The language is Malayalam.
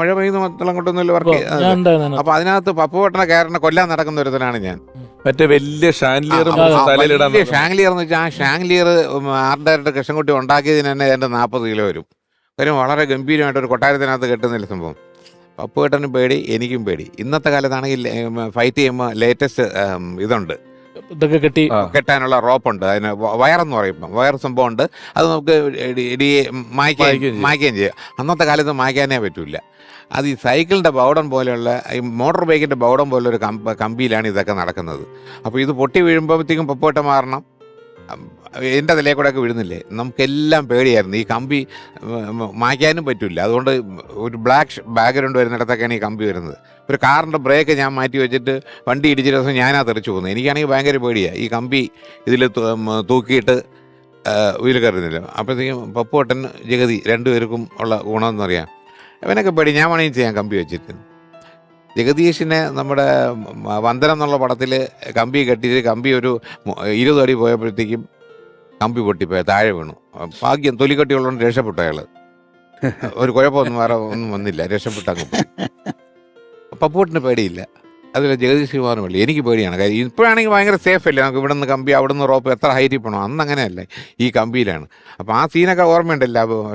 മഴ പെയ്യുന്ന മൊത്തം കൊണ്ടൊന്നും വർക്ക് അപ്പൊ അതിനകത്ത് പപ്പുവട്ടണ കയറിനെ കൊല്ലാൻ നടക്കുന്ന ഒരുത്തനാണ് ഞാൻ. മറ്റേ വലിയ ഷാൻലിയർ തലയിലിടാൻ ഷാങ്ലിയർ എന്ന് വെച്ചാൽ ആ ഷാങ്ലിയർ ആർട്ട് ഡയറക്ടർ കൃഷ്ണൻകുട്ടി ഉണ്ടാക്കിയതിന് തന്നെ എൻ്റെ 40 കിലോ വരും. കാര്യം വളരെ ഗംഭീരമായിട്ട് ഒരു കൊട്ടാരത്തിനകത്ത് കെട്ടുന്നില്ല സംഭവം. പപ്പുവേട്ടനും പേടി, എനിക്കും പേടി. ഇന്നത്തെ കാലത്താണെങ്കിൽ ഫൈറ്റ് ചെയ്യുമ്പോൾ ലേറ്റസ്റ്റ് ഇതുണ്ട്, ഇതൊക്കെ കെട്ടാനുള്ള റോപ്പുണ്ട്. അതിന് വയറെന്ന് പറയും, വയർ സംഭവം ഉണ്ട്. അത് നമുക്ക് മായ്ക്കുകയും ചെയ്യാം. അന്നത്തെ കാലത്ത് മായ്ക്കാനേ പറ്റില്ല. അത് ഈ സൈക്കിളിൻ്റെ ബൗഡൻ പോലെയുള്ള ഈ മോട്ടോർ ബൈക്കിൻ്റെ ബൗഡൻ പോലെ ഒരു കമ്പിയിലാണ് ഇതൊക്കെ നടക്കുന്നത്. അപ്പോൾ ഇത് പൊട്ടി വീഴുമ്പോഴത്തേക്കും പപ്പുവേട്ട മാറണം. എൻ്റെ തലയിൽ കൂടെയൊക്കെ വീഴുന്നില്ലേ, നമുക്കെല്ലാം പേടിയായിരുന്നു. ഈ കമ്പി മായ്ക്കാനും പറ്റില്ല. അതുകൊണ്ട് ഒരു ബ്ലാക്ക് ബാക്ക്ഗ്രൗണ്ട് വരുന്നിടത്തൊക്കെയാണ് ഈ കമ്പി വരുന്നത്. ഒരു കാറിൻ്റെ ബ്രേക്ക് ഞാൻ മാറ്റി വെച്ചിട്ട് വണ്ടി ഇടിച്ച ദിവസം ഞാനാ തെറിച്ചു പോകുന്നത്. എനിക്കാണെങ്കിൽ ഭയങ്കര പേടിയാണ് ഈ കമ്പി ഇതിൽ തൂക്കിയിട്ട് ഉയൽ കയറുന്നില്ല. അപ്പോഴത്തേക്കും പപ്പുവട്ടൻ ജഗതി രണ്ടുപേർക്കും ഉള്ള ഗുണമെന്ന് പറയാം. അവനൊക്കെ പേടി. ഞാൻ വേണമെങ്കിൽ ചെയ്യാം കമ്പി വെച്ചിട്ട്. ജഗദീഷിനെ നമ്മുടെ വന്ദനം എന്നുള്ള പടത്തിൽ കമ്പി കെട്ടിയിട്ട് കമ്പി ഒരു 20 അടി പോയപ്പോഴത്തേക്കും കമ്പി പൊട്ടിപ്പോയ താഴെ വീണു. ഭാഗ്യം തൊലിക്കട്ടിയുള്ളതുകൊണ്ട് രക്ഷപ്പെട്ടു അയാൾ. ഒരു കുഴപ്പമൊന്നും വേറെ ഒന്നും വന്നില്ല, രക്ഷപ്പെട്ടു അങ്ങ് പോയി. പപ്പുവട്ടിന് പേടിയില്ല, അതിൽ ജഗദീഷ് കുമാറിന് പേടി. എനിക്ക് പേടിയാണ്. കാര്യം ഇപ്പോഴാണെങ്കിൽ ഭയങ്കര സേഫ് അല്ലേ, നമുക്ക് ഇവിടെ നിന്ന് കമ്പി അവിടെ നിന്ന് റോപ്പ് എത്ര ഹൈറ്റിൽ പോകണം. അന്ന് അങ്ങനെയല്ലേ, ഈ കമ്പിയിലാണ്. അപ്പോൾ ആ സീനൊക്കെ ഓർമ്മയുണ്ടല്ലോ.